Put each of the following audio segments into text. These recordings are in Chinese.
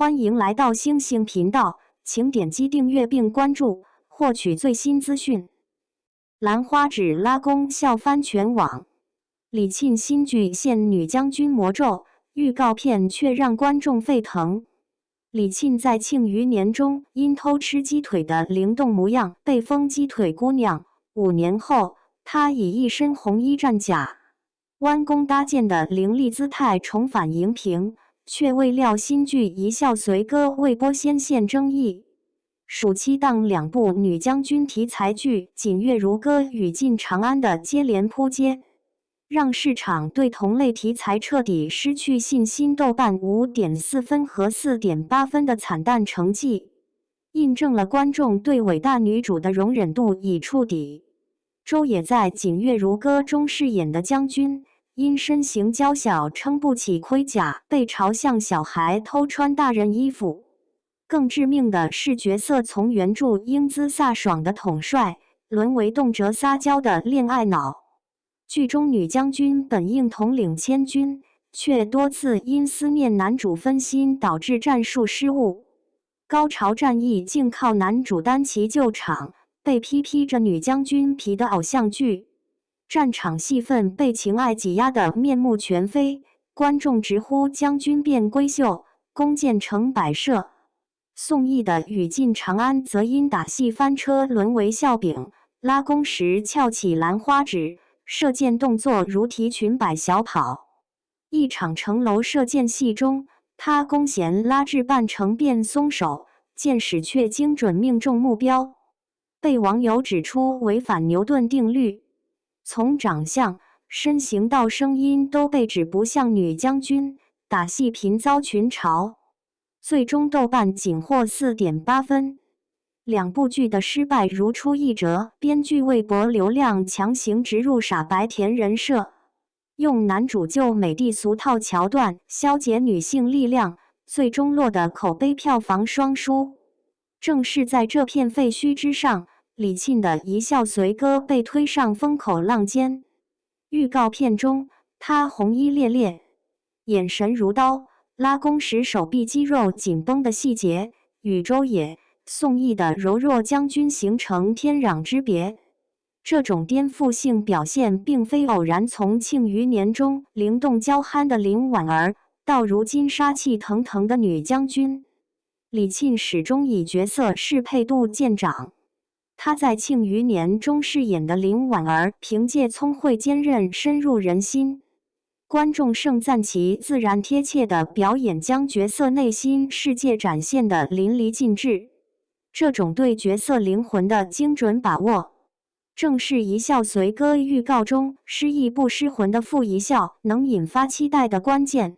欢迎来到星星频道，请点击订阅并关注，获取最新资讯。兰花指拉弓笑翻全网，李沁新剧现女将军魔咒，预告片却让观众沸腾。李沁在《庆余年》中因偷吃鸡腿的灵动模样被封鸡腿姑娘，5年后，她以一身红衣战甲、弯弓搭箭的凌厉姿态重返荧屏。却未料新剧《一笑随歌》未播先现争议。暑期档2部女将军题材剧《锦月如歌》与《进长安》的接连扑街，让市场对同类题材彻底失去信心。豆瓣5.4分和4.8分的惨淡成绩，印证了观众对伟大女主的容忍度已触底。周也在《锦月如歌》中饰演的将军，因身形娇小撑不起盔甲，被嘲像小孩偷穿大人衣服。更致命的是，角色从原著英姿飒爽的统帅，沦为动辄撒娇的恋爱脑。剧中女将军本应统领千军，却多次因思念男主分心，导致战术失误。高潮战役竟靠男主单骑救场，被披着女将军皮的偶像剧。战场戏份被情爱挤压得面目全非，观众直呼将军变闺秀，弓箭成摆设。宋轶的《与进长安》则因打戏翻车沦为笑柄，拉弓时翘起兰花指，射箭动作如提裙摆小跑。一场城楼射箭戏中，他弓弦拉至半程便松手，箭矢却精准命中目标，被网友指出违反牛顿定律。从长相、身形到声音都被指不像女将军，打戏频遭群嘲。最终豆瓣仅获4.8分。2部剧的失败如出一辙，编剧为博流量强行植入傻白甜人设，用男主救美的俗套桥段消解女性力量，最终落得口碑票房双输。正是在这片废墟之上，李沁的《一笑随歌》被推上风口浪尖。预告片中，她红衣烈烈，眼神如刀，拉弓时手臂肌肉紧绷的细节，与周也、宋轶的柔弱将军形成天壤之别。这种颠覆性表现并非偶然，从《庆余年》中灵动娇憨的林婉儿，到如今杀气腾腾的女将军，李沁始终以角色适配度见长。她在《庆余年》中饰演的林婉儿，凭借聪慧坚韧深入人心，观众盛赞其自然贴切的表演，将角色内心世界展现得淋漓尽致。这种对角色灵魂的精准把握，正是《一笑随歌》预告中失忆不失魂的傅一笑能引发期待的关键。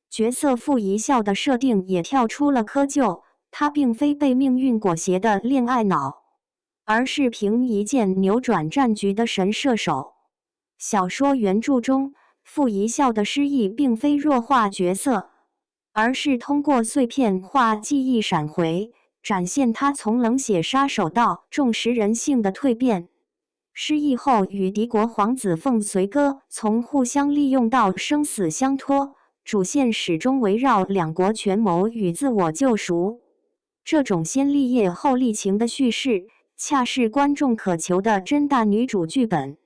角色傅一笑的设定也跳出了窠臼，他并非被命运裹挟的恋爱脑，而是凭一箭扭转战局的神射手。小说原著中，傅一笑的失忆并非弱化角色，而是通过碎片化记忆闪回，展现他从冷血杀手到重拾人性的蜕变。失忆后与敌国皇子凤随歌从互相利用到生死相托，主线始终围绕两国权谋与自我救赎。这种先立业后立情的叙事，恰是观众渴求的真大女主剧本。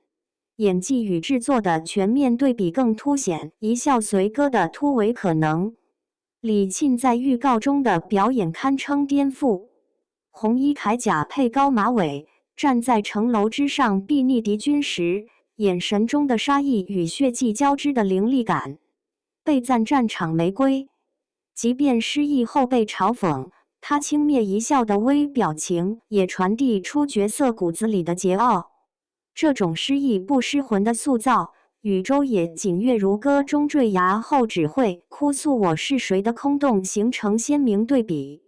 演技与制作的全面对比更凸显一笑随歌的突围可能。李沁在预告中的表演堪称颠覆，红衣铠甲配高马尾，站在城楼之上睥睨敌军时，眼神中的杀意与血迹交织的凌厉感，被赞战场玫瑰。即便失忆后被嘲讽，他轻蔑一笑的微表情也传递出角色骨子里的桀骜。这种失忆不失魂的塑造，与周也《锦月如歌》中坠崖后只会哭诉我是谁的空洞形成鲜明对比。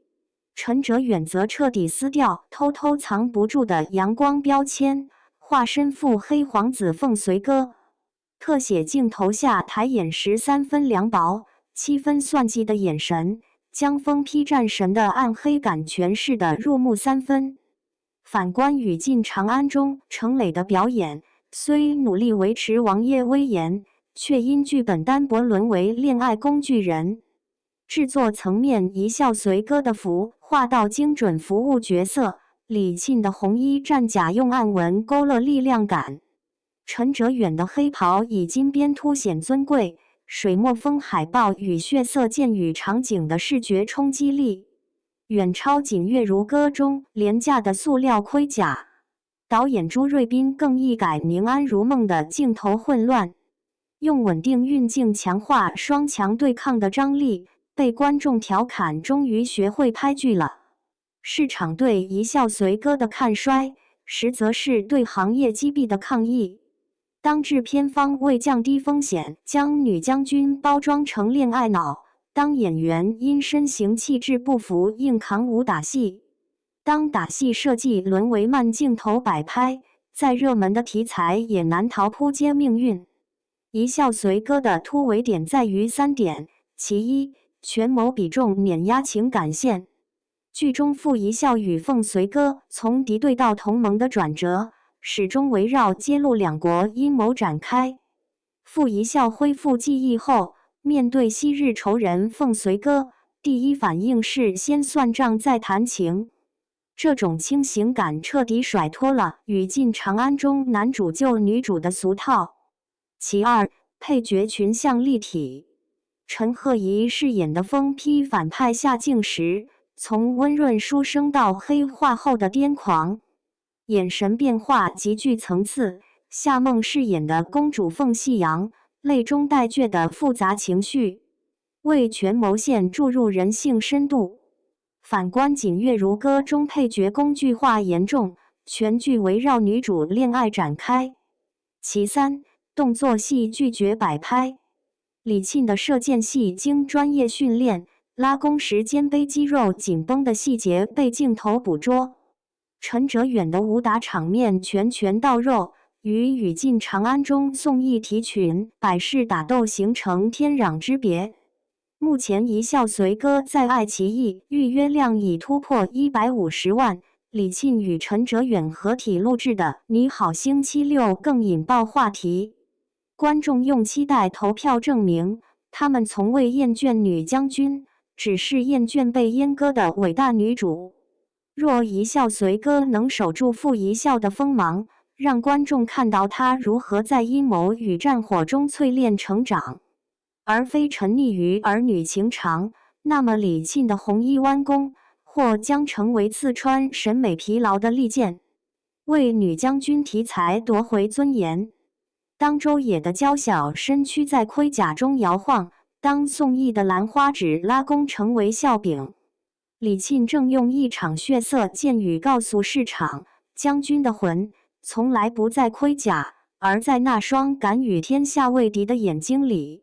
陈哲远则彻底撕掉偷偷藏不住的阳光标签，化身腹黑皇子凤随歌。特写镜头下抬眼13分凉薄，7分算计的眼神，将疯批战神的暗黑感诠释得入木3分。反观《与进长安》中程磊的表演，虽努力维持王爷威严，却因剧本单薄沦为恋爱工具人。制作层面一笑随歌的服化到精准服务角色，李沁的红衣战甲用暗纹勾勒力量感，陈哲远的黑袍以金边凸显尊贵，水墨风海报与血色剑雨场景的视觉冲击力，远超《锦月如歌》中廉价的塑料盔甲。导演朱瑞斌更意改《宁安如梦》的镜头混乱，用稳定运镜强化双强对抗的张力，被观众调侃终于学会拍剧了。市场对一笑随歌的看衰，实则是对行业击毙的抗议。当制片方为降低风险，将女将军包装成恋爱脑，当演员因身形气质不符硬扛武打戏，当打戏设计沦为慢镜头摆拍，再热门的题材也难逃扑街命运。一笑随歌的突围点在于3点：其一，权谋比重碾压情感线。剧中傅一笑与凤随歌从敌对到同盟的转折，始终围绕揭露两国阴谋展开。傅一笑恢复记忆后，面对昔日仇人凤随歌，第一反应是先算账再谈情。这种轻型感彻底甩脱了《雨尽长安》中男主救女主的俗套。其二，配角群像立体。陈赫仪饰演的疯批反派夏静时，从温润书生到黑化后的癫狂，眼神变化极具层次。夏梦饰演的公主凤夕阳，泪中带倔的复杂情绪，为权谋线注入人性深度。反观《锦月如歌》中配角工具化严重，全剧围绕女主恋爱展开。其三，动作戏拒绝摆拍。李沁的射箭戏经专业训练，拉弓时肩背肌肉紧绷的细节被镜头捕捉。陈哲远的武打场面拳拳到肉，与《雨尽长安》中宋轶提裙百式打斗形成天壤之别。目前一笑随歌在爱奇艺预约量已突破150万，李沁与陈哲远合体录制的《你好星期六》更引爆话题。观众用期待投票证明，他们从未厌倦女将军，只是厌倦被阉割的伟大女主。若一笑随歌能守住傅一笑的锋芒，让观众看到她如何在阴谋与战火中淬炼成长，而非沉溺于儿女情长，那么李沁的红衣弯弓或将成为刺穿审美疲劳的利剑，为女将军题材夺回尊严。当周也的娇小身躯在盔甲中摇晃，当宋轶的兰花指拉弓成为笑柄，李沁正用一场血色剑雨告诉市场，将军的魂从来不在盔甲，而在那双敢与天下为敌的眼睛里。